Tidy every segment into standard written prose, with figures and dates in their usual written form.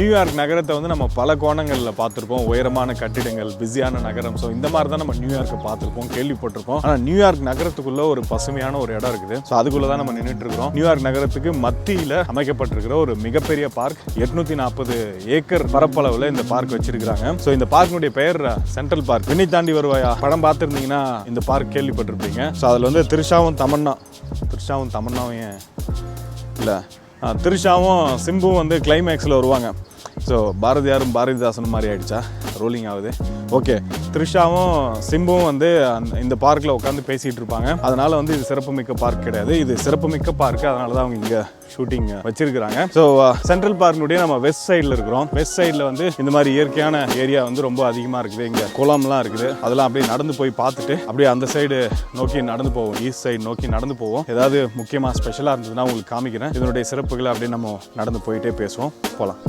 New York நகரத்தை வந்து நம்ம பல கோணங்களில் பார்த்துருப்போம். உயரமான கட்டிடங்கள், பிஸியான நகரம். ஸோ இந்த மாதிரி தான் நம்ம நியூயார்க்கை பார்த்துருப்போம், கேள்விப்பட்டிருப்போம். ஆனால் நியூயார்க் நகரத்துக்குள்ள ஒரு பசுமையான ஒரு இடம் இருக்குது. ஸோ அதுக்குள்ள தான் நம்ம நின்றுட்டு இருக்கிறோம். நியூயார்க் நகரத்துக்கு மத்தியில் அமைக்கப்பட்டிருக்கிற ஒரு மிகப்பெரிய பார்க். 840 ஏக்கர் பரப்பளவில் இந்த பார்க் வச்சிருக்கிறாங்க. ஸோ இந்த பார்க்கினுடைய பெயர் சென்ட்ரல் பார்க். விண்ணை தாண்டி வருவாயா படம் பார்த்துருந்தீங்கன்னா இந்த பார்க் கேள்விப்பட்டிருப்பீங்க. ஸோ அதில் வந்து த்ரிஷாவும் தமன்னாவும் ஏன் இல்லை, த்ரிஷாவும் சிம்புவும் வந்து கிளைமேக்ஸில் வருவாங்க. ஸோ பாரதியாரும் பாரதிதாசனும் மாதிரி ஆயிடுச்சா, ரோலிங் ஆகுது. ஓகே, த்ரிஷாவும் சிம்புவும் வந்து இந்த பார்க்கில் உட்காந்து பேசிகிட்டு இருப்பாங்க. அதனால் வந்து இது சிறப்புமிக்க பார்க் கிடையாது, இது சிறப்புமிக்க பார்க்கு. அதனால தான் அவங்க இங்கே ஷூட்டிங் வச்சிருக்கிறாங்க. ஸோ சென்ட்ரல் பார்க்கினுடைய நம்ம வெஸ்ட் சைடில் இருக்கிறோம். வெஸ்ட் சைடில் வந்து இந்த மாதிரி இயற்கையான ஏரியா வந்து ரொம்ப அதிகமாக இருக்குது. இங்கே குளம்லாம் இருக்குது. அதெல்லாம் அப்படியே நடந்து போய் பார்த்துட்டு அப்படியே அந்த சைடு நோக்கி நடந்து போவோம், ஈஸ்ட் சைடு நோக்கி நடந்து போவோம். ஏதாவது முக்கியமாக ஸ்பெஷலாக இருந்ததுன்னா உங்களுக்கு காமிக்கிறேன். இதனுடைய சிறப்புகளை அப்படியே நம்ம நடந்து போயிட்டே பேசுவோம். போகலாம்.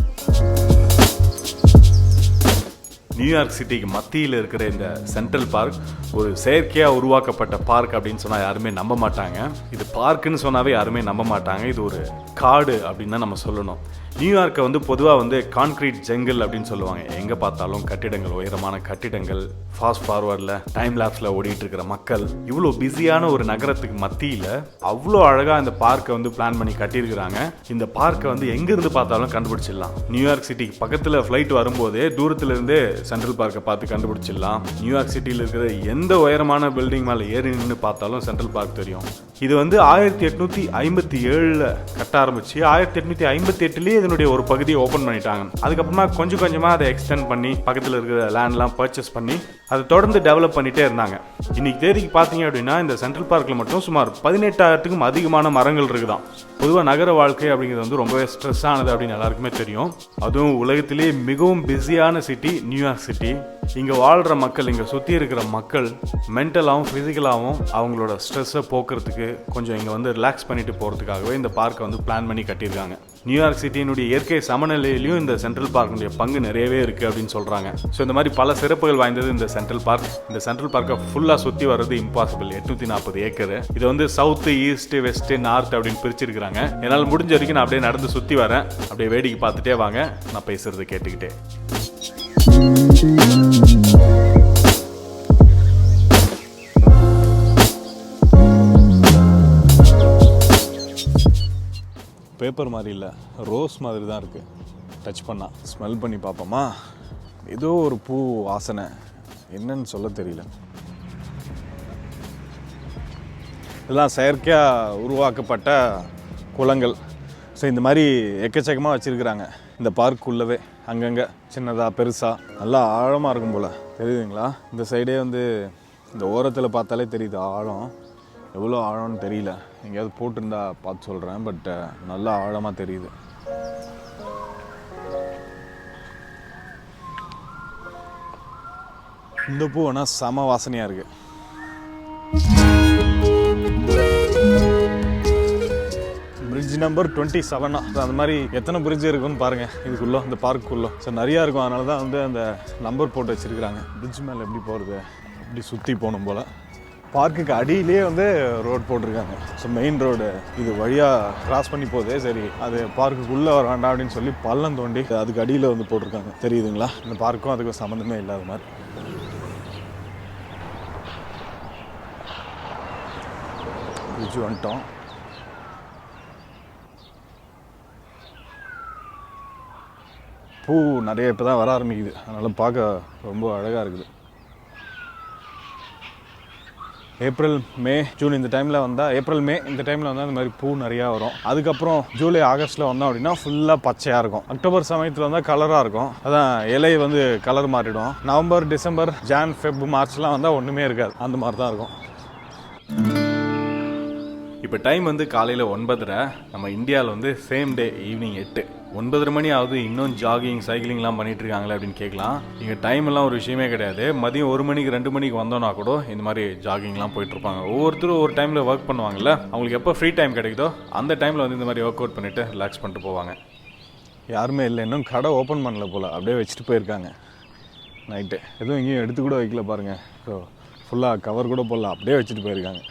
நியூயார்க் சிட்டிக்கு மத்தியில் இருக்கிற இந்த சென்ட்ரல் பார்க் ஒரு செயற்கையாக உருவாக்கப்பட்ட பார்க் அப்படின்னு சொன்னால் யாருமே நம்ப மாட்டாங்க. இது பார்க்குன்னு சொன்னாவே யாருமே நம்ப மாட்டாங்க. இது ஒரு காடு அப்படின்னு தான் நம்ம சொல்லணும். நியூயார்க்கை வந்து பொதுவாக வந்து கான்கிரீட் ஜங்கிள் அப்படின்னு சொல்லுவாங்க. எங்கே பார்த்தாலும் கட்டிடங்கள், உயரமான கட்டிடங்கள், ஃபாஸ்ட் ஃபார்வர்டில் டைம் லேப்ஸில் ஓடிட்டு இருக்கிற மக்கள், இவ்வளோ பிஸியான ஒரு நகரத்துக்கு மத்தியில் அவ்வளோ அழகாக இந்த பார்க்கை வந்து பிளான் பண்ணி கட்டியிருக்கிறாங்க. இந்த பார்க்கை வந்து எங்கேருந்து பார்த்தாலும் கண்டுபிடிச்சிடலாம். நியூயார்க் சிட்டிக்கு பக்கத்தில் ஃப்ளைட் வரும்போதே தூரத்துலேருந்தே சென்ட்ரல் பார்க்கை பார்த்து கண்டுபிடிச்சிடலாம். நியூயார்க் சிட்டியில் இருக்கிற எந்த உயரமான பில்டிங் மேலே ஏறி நின்று பார்த்தாலும் சென்ட்ரல் பார்க் தெரியும். இது வந்து 1857 கட்ட ஆரம்பிச்சு 1858 இதனுடைய ஒரு பகுதியை ஓப்பன் பண்ணிட்டாங்க. அதுக்கப்புறமா கொஞ்சம் கொஞ்சமாக அதை எக்ஸ்டெண்ட் பண்ணி பக்கத்தில் இருக்கிற லேண்ட்லாம் பர்ச்சேஸ் பண்ணி அதை தொடர்ந்து டெவலப் பண்ணிட்டே இருந்தாங்க. இன்னைக்கு தேதிக்கு பார்த்தீங்க அப்படின்னா இந்த சென்ட்ரல் பார்க்கில் மட்டும் சுமார் 18,000க்கும் அதிகமான மரங்கள் இருக்குதான். பொதுவாக நகர வாழ்க்கை அப்படிங்கிறது வந்து ரொம்பவே ஸ்ட்ரெஸ் ஆனது அப்படின்னு எல்லாருக்குமே தெரியும். அதுவும் உலகத்திலேயே மிகவும் பிஸியான சிட்டி நியூயார்க் சிட்டி. இங்கே வாழ்கிற மக்கள், இங்கே சுற்றி இருக்கிற மக்கள் மென்டலாகவும் ஃபிசிக்கலாகவும் அவங்களோட ஸ்ட்ரெஸ்ஸை போக்குறதுக்கு கொஞ்சம் இங்கே வந்து ரிலாக்ஸ் பண்ணிட்டு போகிறதுக்காகவே இந்த பார்க்கை வந்து பிளான் பண்ணி கட்டியிருக்காங்க. நியூயார்க் சிட்டியினுடைய இயற்கை சமநிலையிலையும் இந்த சென்ட்ரல் பார்க்கினுடைய பங்கு நிறையவே இருக்குது அப்படின்னு சொல்கிறாங்க. ஸோ இந்த மாதிரி பல சிறப்புகள் வாய்ந்தது இந்த சென்ட்ரல் பார்க். இந்த சென்ட்ரல் பார்க்கை ஃபுல்லாக சுற்றி வர்றது இம்பாசிபிள். 840 ஏக்கர். இது வந்து சவுத்து, ஈஸ்ட், வெஸ்ட், நார்த் அப்படின்னு பிரிச்சிருக்கிறாங்க. என்னால் முடிஞ்ச வரைக்கும் நான் அப்படியே நடந்து சுற்றி வரேன். அப்படியே வேடிக்கை பார்த்துட்டே வாங்க, நான் பேசுறது கேட்டுக்கிட்டே. பேப்பர் மாதிரி இல்லை, ரோஸ் மாதிரி தான் இருக்குது. டச் பண்ணால் ஸ்மெல் பண்ணி பார்ப்போமா? ஏதோ ஒரு பூ வாசனை, என்னன்னு சொல்ல தெரியல. இதெல்லாம் செயற்கையாக உருவாக்கப்பட்ட குளங்கள். ஸோ இந்த மாதிரி எக்கச்சக்கமாக வச்சுருக்குறாங்க இந்த பார்க்குள்ளவே. அங்கங்கே சின்னதாக பெருசாக நல்லா ஆழமாக இருக்கும் போல், தெரியுதுங்களா? இந்த சைடே வந்து இந்த ஓரத்தில் பார்த்தாலே தெரியுது ஆழம். எவ்வளோ ஆழம்னு தெரியல, எங்கேயாவது போட்டிருந்தா பார்த்து சொல்கிறேன். பட் நல்லா ஆழமாக தெரியுது. இந்த பூ ஆனால் செம வாசனையாக இருக்குது. Fridge number 27. அந்த மாதிரி எத்தனை பிரிட்ஜ் இருக்குன்னு பாருங்கள் இதுக்குள்ளே, இந்த பார்க்குள்ளே. ஸோ நிறையா இருக்கும். அதனால தான் வந்து அந்த நம்பர் போட்டு வச்சுருக்குறாங்க. பிரிட்ஜ் மேலே எப்படி போகிறது, இப்படி சுற்றி போகணும் போல். பார்க்குக்கு அடியிலே வந்து ரோடு போட்டிருக்காங்க. ஸோ மெயின் ரோடு இது வழியாக கிராஸ் பண்ணி போகுது. சரி, அது பார்க்குக்குள்ளே வர வேண்டாம் அப்படின்னு சொல்லி பள்ளம் தோண்டி அதுக்கு அடியில் வந்து போட்டிருக்காங்க. தெரியுதுங்களா? இந்த பார்க்கும் அதுக்கும் சம்மந்தமே இல்லாத மாதிரி. பிரிட்ஜ் வந்துட்டோம். பூ நிறைய இப்போ தான் வர ஆரம்பிக்குது. அதனால் பார்க்க ரொம்ப அழகாக இருக்குது. ஏப்ரல், மே, ஜூன் இந்த டைமில் வந்தால், ஏப்ரல், மே இந்த டைமில் வந்தால் இந்த மாதிரி பூ நிறையா வரும். அதுக்கப்புறம் ஜூலை, ஆகஸ்ட்டில் வந்தோம் அப்படின்னா ஃபுல்லாக பச்சையாக இருக்கும். அக்டோபர் சமயத்தில் வந்தால் கலராக இருக்கும். அதான் இலை வந்து கலர் மாறிடும். நவம்பர், டிசம்பர், ஜான், ஃபெப், மார்ச்லாம் வந்தால் ஒன்றுமே இருக்காது. அந்த மாதிரி தான் இருக்கும். இப்போ டைம் வந்து காலையில் 9:30. நம்ம இந்தியாவில் வந்து சேம் டே ஈவினிங் 8. 9:30 மணி ஆகுது, இன்னும் ஜாகிங், சைக்கிளிங்லாம் பண்ணிட்டு இருக்காங்களே அப்படின்னு கேட்கலாம். இங்கே டைம் எல்லாம் ஒரு விஷயமே கிடையாது. மதியம் 1 மணிக்கு 2 மணிக்கு வந்தோன்னா கூட இந்த மாதிரி ஜாகிங்லாம் போயிட்டு இருப்பாங்க. ஒவ்வொருத்தரும் ஒரு டைமில் ஒர்க் பண்ணுவாங்கல்ல, அவங்களுக்கு எப்போ ஃப்ரீ டைம் கிடைக்குதோ அந்த டைமில் வந்து இந்த மாதிரி ஒர்க் அவுட் பண்ணிவிட்டு ரிலாக்ஸ் பண்ணிட்டு போவாங்க. யாருமே இல்லை, இன்னும் கடை ஓப்பன் பண்ணல போல், அப்படியே வச்சுட்டு போயிருக்காங்க நைட்டு. எதுவும் எங்கேயும் எடுத்து கூட வைக்கல பாருங்கள். ஸோ ஃபுல்லாக கவர் கூட போடல, அப்படியே வச்சுட்டு போயிருக்காங்க.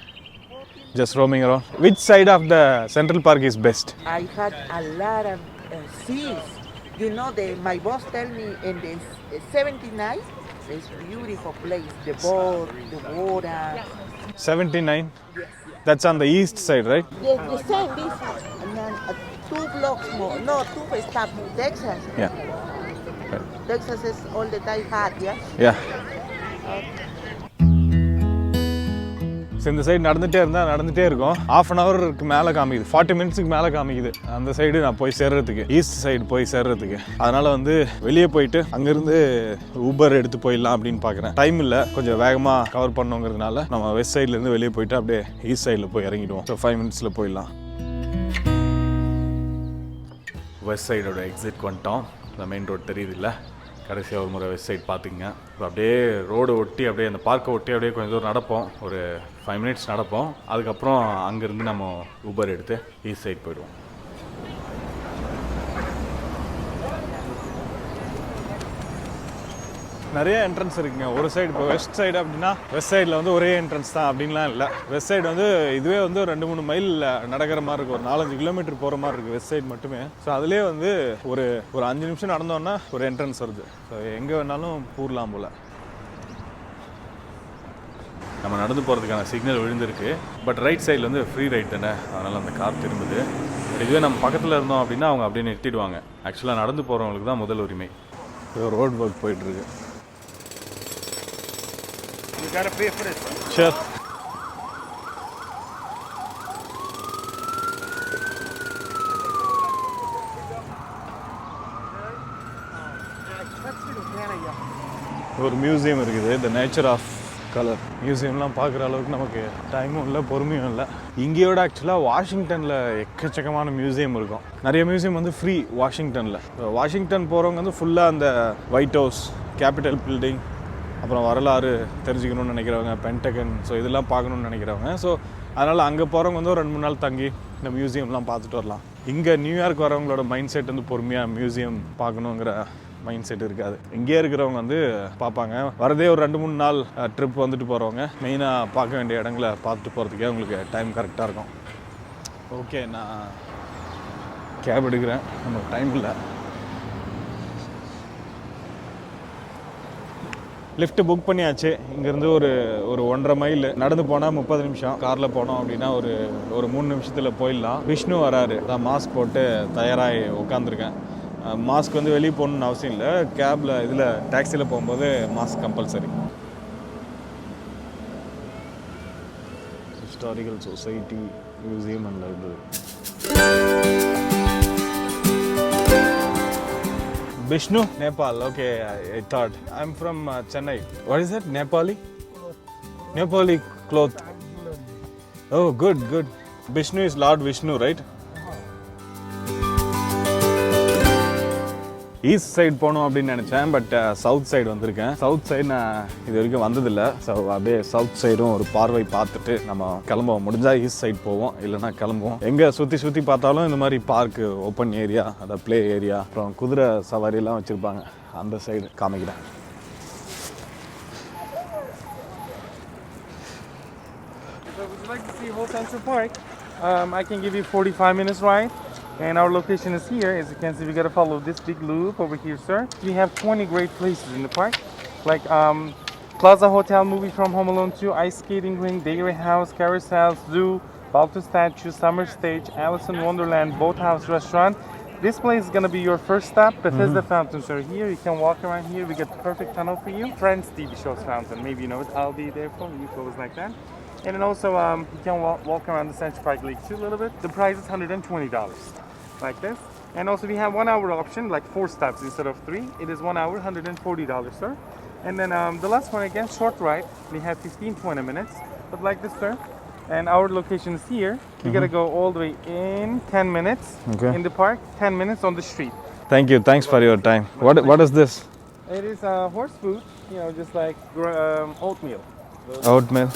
Just roaming around. Which side of the Central Park is best? I had a lot of seas You know, my boss tell me in the 79, it's beautiful place. The boat, the water. 79. Yes, That's on the east side, right? the same this, and then 2 blocks more. No, 2 stop Texas. Yeah. Texas is all the time hot, yeah? Yeah. So இந்த side நடந்துகிட்டே இருக்கும். ½ an ஹவருக்கு மேலே காமிக்குது, 40 மினிட்ஸுக்கு மேலே காமிக்குது அந்த side நான் போய் சேர்றதுக்கு, ஈஸ்ட் சைடு போய் சேர்றதுக்கு. அதனால் வந்து வெளியே போயிட்டு அங்கேருந்து ஊபர் எடுத்து போயிடலாம் அப்படின்னு பார்க்குறேன். டைம் இல்லை, கொஞ்சம் வேகமாக கவர் பண்ணோங்கிறதுனால நம்ம வெஸ்ட் சைட்லேருந்து வெளியே போயிட்டு அப்படியே ஈஸ்ட் சைடில் போய் இறங்கிடுவோம். ஸோ 5 மினிட்ஸில் போயிடலாம். வெஸ்ட் சைடோட எக்ஸிட் வந்துட்டோம். இந்த மெயின் ரோடு தெரியுது இல்லை, கடைசியாக ஒரு முறை வெஸ்ட் சைட் பார்த்துங்க. இப்போ அப்படியே ரோடு ஒட்டி அப்படியே அந்த பார்க்கை ஒட்டி அப்படியே கொஞ்சம் தூரம் நடப்போம், ஒரு 5 மினிட்ஸ் நடப்போம். அதுக்கப்புறம் அங்கேருந்து நம்ம ஊபர் எடுத்து ஈஸ்ட் சைட் போயிடுவோம். நிறைய என்ட்ரன்ஸ் இருக்குங்க ஒரு சைடு. இப்போ வெஸ்ட் சைடு அப்படின்னா வெஸ்ட் சைடில் வந்து ஒரே என்ட்ரன்ஸ் தான் அப்படின்லாம் இல்லை. வெஸ்ட் சைடு வந்து இதுவே வந்து 2-3 மைல் நடக்கிற மாதிரி இருக்கும், ஒரு 4-5 கிலோமீட்டர் போகிற மாதிரி இருக்குது வெஸ்ட் சைடு மட்டுமே. ஸோ அதுலேயே வந்து ஒரு 5 நிமிஷம் நடந்தோன்னா ஒரு என்ட்ரன்ஸ் வருது. ஸோ எங்கே வேணாலும் பூரலாம் போல். நம்ம நடந்து போகிறதுக்கான சிக்னல் விழுந்திருக்கு. பட் ரைட் சைடில் வந்து ஃப்ரீ ரைட் தானே, அதனால் அந்த கார் திரும்புது. பட் இதுவே நம்ம பக்கத்தில் இருந்தோம் அப்படின்னா அவங்க அப்படியே நிறுத்திடுவாங்க. ஆக்சுவலாக நடந்து போகிறவங்களுக்கு தான் முதல் உரிமை. ரோட் ஒர்க் போயிட்டுருக்கு. You gotta pay for this. Sure. ஒரு மியூசியம் இருக்குது, த நேச்சர் ஆஃப் கலர். மியூசியம்லாம் பார்க்குற அளவுக்கு நமக்கு டைமும் இல்லை, பொறுமையும் இல்லை. இங்கேயோட ஆக்சுவலாக வாஷிங்டனில் எக்கச்சக்கமான மியூசியம் இருக்கும். நிறைய மியூசியம் வந்து ஃப்ரீ வாஷிங்டனில். வாஷிங்டன் போகிறவங்க வந்து ஃபுல்லாக அந்த ஒயிட் ஹவுஸ், கேபிட்டல் பில்டிங், அப்புறம் வரலாறு தெரிஞ்சுக்கணும்னு நினைக்கிறவங்க, பென்டகன், ஸோ இதெல்லாம் பார்க்கணுன்னு நினைக்கிறவங்க. ஸோ அதனால் அங்கே போகிறவங்க வந்து ஒரு 2-3 நாள் தங்கி இந்த மியூசியம்லாம் பார்த்துட்டு வரலாம். இங்கே நியூயார்க் வரவங்களோட மைண்ட் செட் வந்து பொறுமையாக மியூசியம் பார்க்கணுங்கிற மைண்ட் செட் இருக்காது. இங்கேயே இருக்கிறவங்க வந்து பார்ப்பாங்க. வரதே ஒரு 2-3 நாள் ட்ரிப் வந்துட்டு போகிறவங்க மெயினாக பார்க்க வேண்டிய இடங்களை பார்த்துட்டு போகிறதுக்கே உங்களுக்கு டைம் கரெக்டாக இருக்கும். ஓகே, நான் கேப் எடுக்கிறேன், நமக்கு டைம் இல்லை. லிஃப்ட் புக் பண்ணியாச்சு. இங்கேருந்து ஒரு 1.5 மைல் நடந்து போனால் 30 நிமிஷம், காரில் போனோம் அப்படின்னா ஒரு 3 நிமிஷத்தில் போயிடலாம். விஷ்ணு வராரு, நான் மாஸ்க் போட்டு தயாராகி உட்காந்துருக்கேன். மாஸ்க் வந்து வெளியே போகணுன்னு அவசியம் இல்லை, கேபில் இதில் டாக்ஸியில் போகும்போது mask compulsory. Historical society museum and library. Vishnu, Nepal. Okay, I thought. I'm from Chennai. What is that? Nepali? Nepali cloth. Oh, good, good. Vishnu is Lord Vishnu, right? East side போகணும் அப்படின்னு நினச்சேன், but south side வந்திருக்கேன். South side நான் இது வரைக்கும் வந்ததில்லை. So அப்படியே south சைடும் ஒரு பார்வை பார்த்துட்டு நம்ம கிளம்புவோம். முடிஞ்சால் ஈஸ்ட் சைடு போவோம், இல்லைனா கிளம்புவோம். எங்கே சுற்றி பார்த்தாலும் இந்த மாதிரி பார்க்கு, ஓப்பன் ஏரியா, அதை ப்ளே ஏரியா, அப்புறம் குதிரை சவாரியெல்லாம் வச்சுருப்பாங்க, அந்த சைடு காமிக்கிறேன். Would you like to see whole Central Park? I can give you 45 minutes ride. And our location is here. As you can see, we gotta follow this big loop over here, sir. We have 20 great places in the park, like Plaza Hotel, movie from Home Alone 2, ice skating rink, dairy house, carousel, zoo, Balto statue, summer stage, Alice in Wonderland, boathouse, restaurant. This place is gonna be your first stop. Bethesda fountains are here. You can walk around here. We got the perfect tunnel for you. Friends TV shows fountain. Maybe you know it. I'll be there for you. Goes like that. And then also you can walk around the Central Park Lake too a little bit. The price is $120. Like this. And also we have 1 hour option, like 4 stops instead of 3. It is 1 hour, $140, sir. And then the last one again, short ride. We have 15-20 minutes, but like this, sir. And our location is here. We gotta go all the way in 10 minutes in the park, 10 minutes on the street. Thank you. Thanks for your time. What is this? It is horse food, you know, just like oatmeal. Oatmeal.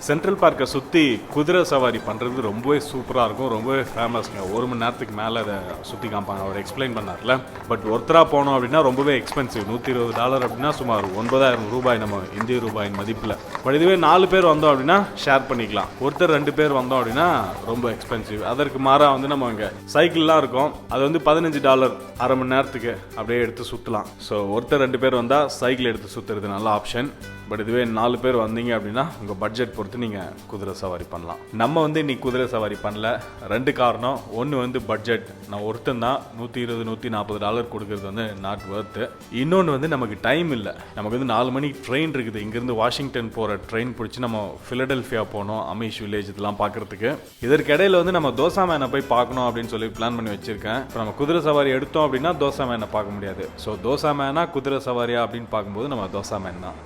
Central பார்க்கை சுற்றி குதிரை சவாரி பண்ணுறது ரொம்பவே சூப்பராக இருக்கும், ரொம்பவே ஃபேமஸ்ங்க. 1 மணி நேரத்துக்கு மேலே அதை சுற்றி காமிப்பாங்க. அவர் எக்ஸ்பிளைன் பண்ணார்ல. பட் ஒருத்தராக போனோம் அப்படின்னா ரொம்பவே எக்ஸ்பென்சிவ். $120 அப்படின்னா சுமார் 9,000 ரூபாய் நம்ம இந்திய ரூபாயின் மதிப்பில். பட் இதுவே 4 பேர் வந்தோம் அப்படின்னா ஷேர் பண்ணிக்கலாம். ஒருத்தர் 2 பேர் வந்தோம் அப்படின்னா ரொம்ப எக்ஸ்பென்சிவ். அதற்கு மாறாக வந்து நம்ம இங்கே சைக்கிள்லாம் இருக்கும், அது வந்து $15 அரை மணி நேரத்துக்கு அப்படியே எடுத்து சுற்றலாம். ஸோ ஒருத்தர் 2 பேர் வந்தால் சைக்கிள் எடுத்து சுற்றுறது நல்ல ஆப்ஷன். பட் இதுவே 4 பேர் வந்தீங்க அப்படின்னா உங்கள் பட்ஜெட் பொறுத்து நீங்கள் குதிரை சவாரி பண்ணலாம். நம்ம வந்து இன்னைக்கு குதிரை சவாரி பண்ணல. 2 காரணம். ஒன்று வந்து பட்ஜெட். நான் ஒருத்தன் தான் $120-140 கொடுக்கறது வந்து நாட் ஒர்த்து. இன்னொன்று வந்து நமக்கு டைம் இல்லை. நமக்கு வந்து 4 மணிக்கு ட்ரெயின் இருக்குது. இங்கேருந்து வாஷிங்டன் போகிற ட்ரெயின் பிடிச்சி நம்ம ஃபிலடெல்ஃபியா போகணும், அமீஷ் வில்லேஜ் இதெல்லாம் பார்க்குறதுக்கு. இதற்கிடையில் வந்து நம்ம தோசா மேனை போய் பார்க்கணும் அப்படின்னு சொல்லி பிளான் பண்ணி வச்சுருக்கேன். இப்போ நம்ம குதிரை சவாரி எடுத்தோம் அப்படின்னா தோசா மேனை பார்க்க முடியாது. ஸோ தோசா மேனா குதிரை சவாரியா அப்படின்னு பார்க்கும்போது நம்ம தோசா மேன் தான்.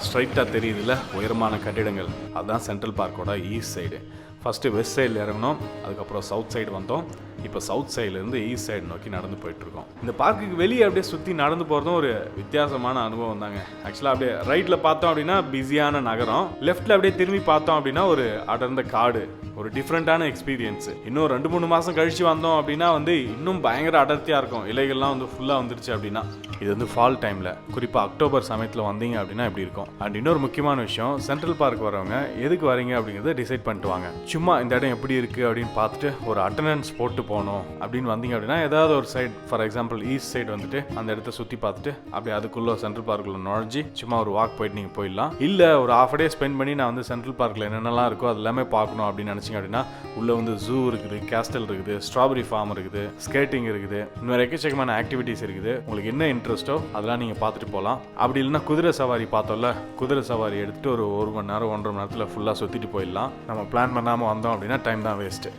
ஸ்ட்ரைட்டாக தெரியுதுல்ல உயரமான கட்டிடங்கள், அதுதான் சென்ட்ரல் பார்க்கோட ஈஸ்ட் சைடு. ஃபஸ்ட்டு வெஸ்ட் சைடில் இறங்கணும், அதுக்கப்புறம் சவுத் சைடு வந்தோம். இப்போ சவுத் சைட்லேருந்து ஈஸ்ட் சைடு நோக்கி நடந்து போயிட்டுருக்கோம். இந்த பார்க்குக்கு வெளியே அப்படியே சுற்றி நடந்து போகிறதும் ஒரு வித்தியாசமான அனுபவம் தாங்க. ஆக்சுவலாக அப்படியே ரைட்டில் பார்த்தோம் அப்படின்னா பிஸியான நகரம், லெஃப்ட்டில் அப்படியே திரும்பி பார்த்தோம் அப்படின்னா ஒரு அடர்ந்த காடு, ஒரு டிஃப்ரெண்ட்டான எக்ஸ்பீரியன்ஸு. இன்னும் 2-3 மாதம் கழித்து வந்தோம் அப்படின்னா வந்து இன்னும் பயங்கர அடர்த்தியாக இருக்கும். இலைகள்லாம் வந்து ஃபுல்லாக வந்துருச்சு அப்படின்னா. இது வந்து ஃபால் டைமில், குறிப்பாக அக்டோபர் சமயத்தில் வந்தீங்க அப்படின்னா இப்படி இருக்கும். அண்ட் இன்னொரு முக்கியமான விஷயம், சென்ட்ரல் பார்க் வரவங்க எதுக்கு வரீங்க அப்படிங்கிறத டிசைட் பண்ணிட்டு வாங்க. சும்மா இந்த இடம் எப்படி இருக்குது அப்படின்னு பார்த்துட்டு ஒரு அட்டண்டன்ஸ் போட்டு போகணும் அப்படின்னு வந்தீங்க அப்படின்னா ஏதாவது ஒரு side, for example east side வந்துட்டு அந்த இடத்த சுற்றி பார்த்துட்டு அப்படியே அதுக்குள்ளே சென்ட்ரல் பார்க்குள்ள நுழைஞ்சி சும்மா ஒரு வாக் போயிட்டு நீங்கள் போயிடலாம். இல்லை ஒரு ½ டே ஸ்பெண்ட் பண்ணி நான் வந்து சென்ட்ரல் பார்க்கில் என்னென்னலாம் இருக்கோ அது எல்லாமே பார்க்கணும் அப்படின்னு நினச்சிங்க அப்படின்னா உள்ளே வந்து ஜூ இருக்குது, கேஸ்டல் இருக்குது, ஸ்ட்ராபெரி ஃபார்ம் இருக்குது, ஸ்கேட்டிங் இருக்குது, இன்னொரு எக்கச்சக்கமான ஆக்டிவிட்டிஸ் இருக்குது. உங்களுக்கு என்ன இன்ட்ரெஸ்ட்டோ அதெல்லாம் நீங்கள் பார்த்துட்டு போகலாம். அப்படி இல்லைன்னா குதிரை சவாரி பார்த்தோம்ல, குதிரை சவாரி எடுத்துகிட்டு ஒரு 1 மணி நேரம் 1.5 மணி நேரத்தில் ஃபுல்லாக சுற்றிட்டு போயிடலாம். நம்ம பிளான் பண்ணாமல் வந்தோம் அப்படின்னா டைம் தான் வேஸ்ட்டு.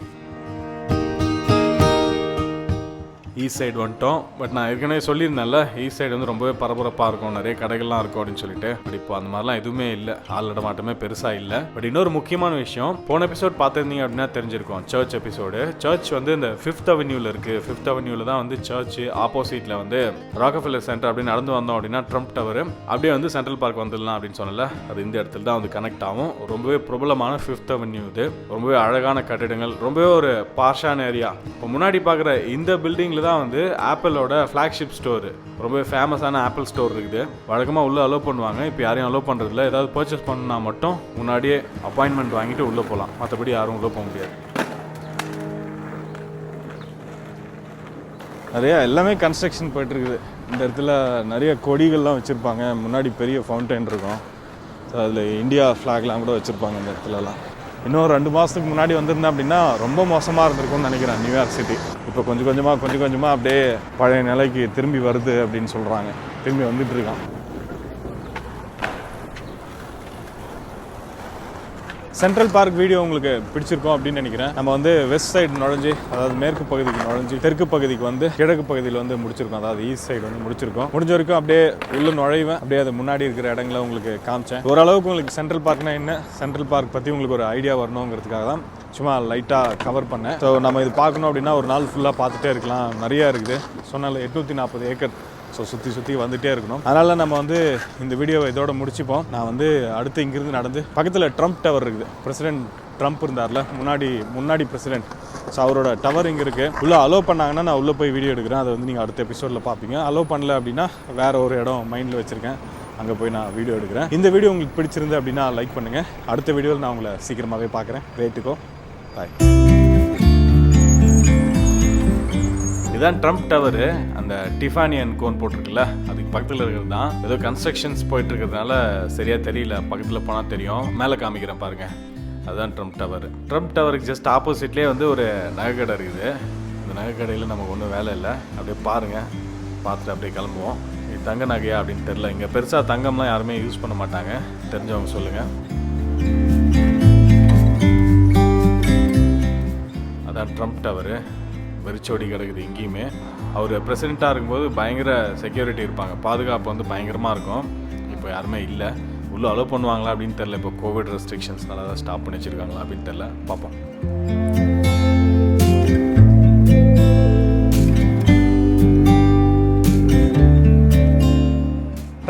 ஈஸ்ட் சைடு வந்துட்டோம். பட் நான் ஏற்கனவே சொல்லியிருந்தேன்ல, ஈஸ்ட் சைடு வந்து ரொம்பவே பரபரப்பாக இருக்கும், நிறைய கடைகள்லாம் இருக்கும் அப்படின்னு சொல்லிட்டு. பட் இப்போ அந்த மாதிரிலாம் எதுவுமே இல்லை, ஆள் இடமாட்டமே பெருசாக இல்லை. பட் இன்னொரு முக்கியமான விஷயம், போன எபிசோட் பார்த்துருந்தீங்க அப்படின்னா தெரிஞ்சிருக்கும், சர்ச் எபிசோடு. சர்ச் வந்து இந்த 5th அவென்யூவில் இருக்குது. 5th அவென்யூவில் தான் வந்து சர்ச். ஆப்போசிட்டில் வந்து ராக்கஃபெல்லர் சென்டர் அப்படி நடந்து வந்தோம் அப்படின்னா ட்ரம்ப் டவர், அப்படியே வந்து சென்ட்ரல் பார்க் வந்துடலாம் அப்படின்னு சொன்னல. அது இந்த இடத்துல தான் வந்து கனெக்ட் ஆகும். ரொம்பவே பிரபலமான 5th அவென்யூ இது. ரொம்பவே அழகான கட்டிடங்கள், ரொம்பவே ஒரு பார்ஷான ஏரியா. இப்போ முன்னாடி பார்க்குற இந்த பில்டிங்கில் தான் வந்து ஆப்பிளோட ஃப்ளாக்ஷிப் ஸ்டோர், ரொம்பவே ஃபேமஸான ஆப்பிள் ஸ்டோர் இருக்குது. வழக்கமாக உள்ளே அலோவ் பண்ணுவாங்க, இப்போ யாரையும் அலோவ் பண்ணுறதில்ல. ஏதாவது பர்ச்சேஸ் பண்ணா மட்டும் முன்னாடியே அப்பாயின்மெண்ட் வாங்கிட்டு உள்ளே போகலாம், மற்றபடி யாரும் உள்ளே போக முடியாது. நிறையா எல்லாமே கன்ஸ்ட்ரக்ஷன் போய்ட்டுருக்குது. இந்த இடத்துல நிறைய கொடிகள்லாம் வச்சுருப்பாங்க. முன்னாடி பெரிய ஃபவுண்டைன் இருக்கும், ஸோ அதில் இந்தியா ஃப்ளாக்லாம் கூட வச்சுருப்பாங்க இந்த இடத்துலலாம். இன்னும் 2 மாதத்துக்கு முன்னாடி வந்திருந்தேன் அப்படின்னா ரொம்ப மோசமாக இருந்திருக்கும்னு நினைக்கிறேன் நியூயார்க் சிட்டி. இப்போ கொஞ்சம் கொஞ்சமாக அப்படியே பழைய நிலைக்கு திரும்பி வருது அப்படின்னு சொல்கிறாங்க. திரும்பி வந்துட்டு இருக்கான். சென்ட்ரல் பார்க் வீடியோ உங்களுக்கு பிடிச்சிருக்கும் அப்படின்னு நினைக்கிறேன். நம்ம வந்து வெஸ்ட் சைடு நுழைஞ்சி, அதாவது மேற்கு பகுதிக்கு நுழைஞ்சி தெற்கு பகுதிக்கு வந்து கிழக்கு பகுதியில் வந்து முடிச்சிருக்கோம். அதாவது ஈஸ்ட் சைடு வந்து முடிச்சிருக்கோம். முடிஞ்ச வரைக்கும் அப்படியே உள்ள நுழைவேன், அப்படியே அது முன்னாடி இருக்கிற இடங்களை உங்களுக்கு காமிச்சேன். ஓரளவுக்கு உங்களுக்கு சென்ட்ரல் பார்க்னா என்ன, சென்ட்ரல் பார்க் பற்றி உங்களுக்கு ஒரு ஐடியா வரணுங்கிறதுக்காக தான் சும்மா லைட்டாக கவர் பண்ணேன். ஸோ நம்ம இது பார்க்கணும் அப்படின்னா ஒரு நாள் ஃபுல்லாக பார்த்துட்டே இருக்கலாம். நிறையா இருக்குது. சொன்னால 840 ஏக்கர். ஸோ சுற்றி வந்துகிட்டே இருக்கணும். அதனால் நம்ம வந்து இந்த வீடியோவை இதோட முடிச்சுப்போம். நான் வந்து அடுத்து இங்கிருந்து நடந்து பக்கத்தில் ட்ரம்ப் டவர் இருக்குது. பிரசிடென்ட் ட்ரம்ப் இருந்தார்ல, முன்னாடி பிரசிடென்ட். ஸோ அவரோட டவர் இங்கே இருக்குது. உள்ளே அலோவ் பண்ணாங்கன்னா நான் உள்ளே போய் வீடியோ எடுக்கிறேன். அதை வந்து நீங்கள் அடுத்த எபிசோடில் பார்ப்பீங்க. அலோவ் பண்ணல அப்படின்னா வேறு ஒரு இடம் மைண்டில் வச்சுருக்கேன், அங்கே போய் நான் வீடியோ எடுக்கிறேன். இந்த வீடியோ உங்களுக்கு பிடிச்சிருந்து அப்படின்னா லைக் பண்ணுங்கள். அடுத்த வீடியோவில் நான் உங்களை சீக்கிரமாகவே பார்க்குறேன். வேட்டுக்கோ, பாய். இதான் ட்ரம்ப் டவரு. அந்த டிஃபானி அண்ட் கோன் போட்டிருக்குல்ல, அதுக்கு பக்கத்தில் இருக்கிறது தான். ஏதோ கன்ஸ்ட்ரக்ஷன்ஸ் போயிட்டு இருக்கிறதுனால சரியாக தெரியல, பக்கத்தில் போனால் தெரியும். மேலே காமிக்கிறேன் பாருங்கள், அதுதான் ட்ரம்ப் டவர். ட்ரம்ப் டவருக்கு ஜஸ்ட் ஆப்போசிட்லேயே வந்து ஒரு நகைக்கடை இருக்குது. இந்த நகைக்கடையில் நமக்கு ஒன்றும் வேலை இல்லை. அப்படியே பாருங்கள், பார்த்துட்டு அப்படியே கிளம்புவோம். இது தங்க நகையா அப்படின்னு தெரில. இங்கே பெருசாக தங்கம்லாம் யாருமே யூஸ் பண்ண மாட்டாங்க, தெரிஞ்சவங்க சொல்லுங்கள். அதான் ட்ரம்ப் டவரு. வெறிச்சோடி கிடக்குது இங்கேயுமே. அவர் பிரசிடெண்ட்டாக இருக்கும்போது பயங்கர செக்யூரிட்டி இருப்பாங்க, பாதுகாப்பு வந்து பயங்கரமாக இருக்கும். இப்போ யாருமே இல்லை. உள்ளே அலோவ் பண்ணுவாங்களா அப்படின்னு தெரில. இப்போ கோவிட் ரெஸ்ட்ரிக்ஷன்ஸ்னால தான் ஸ்டாப் பண்ணி வச்சுருக்காங்களா அப்படின்னு தெரில, பார்ப்போம்.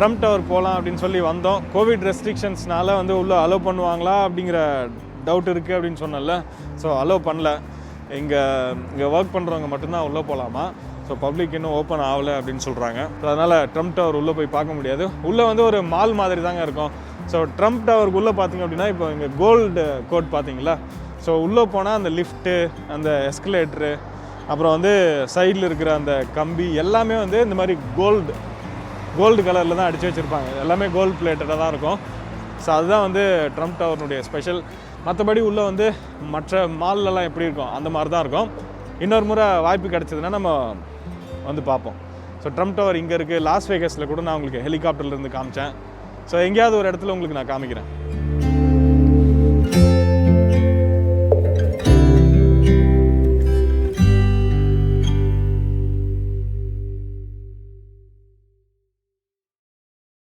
ட்ரம்ப் டவர் போகலாம் அப்படின்னு சொல்லி வந்தோம். கோவிட் ரெஸ்ட்ரிக்ஷன்ஸ்னால வந்து உள்ளே அலோவ் பண்ணுவாங்களா அப்படிங்கிற டவுட் இருக்குது அப்படின்னு சொன்னல. ஸோ அலோவ் பண்ணல. இங்கே ஒர்க் பண்ணுறவங்க மட்டும்தான் உள்ளே போகலாமா. ஸோ பப்ளிக் இன்னும் ஓப்பன் ஆகலை அப்படின்னு சொல்கிறாங்க. ஸோ அதனால் ட்ரம்ப் டவர் உள்ளே போய் பார்க்க முடியாது. உள்ளே வந்து ஒரு மால் மாதிரி தாங்க இருக்கும். ஸோ ட்ரம்ப் டவருக்கு உள்ளே பார்த்திங்க அப்படின்னா இப்போ இங்கே கோல்டு கோட் பார்த்தீங்களா. ஸோ உள்ளே போனால் அந்த லிஃப்ட்டு, அந்த எஸ்கலேட்ரு, அப்புறம் வந்து சைடில் இருக்கிற அந்த கம்பி எல்லாமே வந்து இந்த மாதிரி கோல்டு கலரில் தான் அடித்து வச்சுருப்பாங்க. எல்லாமே கோல்டு பிளேட்டடாக தான் இருக்கும். ஸோ அதுதான் வந்து ட்ரம்ப் டவர்னுடைய ஸ்பெஷல். மற்றபடி உள்ளே வந்து மற்ற மால்லலாம் எப்படி இருக்கும் அந்த மாதிரி தான் இருக்கும். இன்னொரு முறை வாய்ப்பு கிடச்சதுன்னா நம்ம வந்து பார்ப்போம். ஸோ ட்ரம்ப் டவர் இங்கே இருக்குது. லாஸ் வேகஸில் கூட நான் உங்களுக்கு ஹெலிகாப்டர்லேருந்து காமிச்சேன். ஸோ எங்கேயாவது ஒரு இடத்துல உங்களுக்கு நான் காமிக்கிறேன்.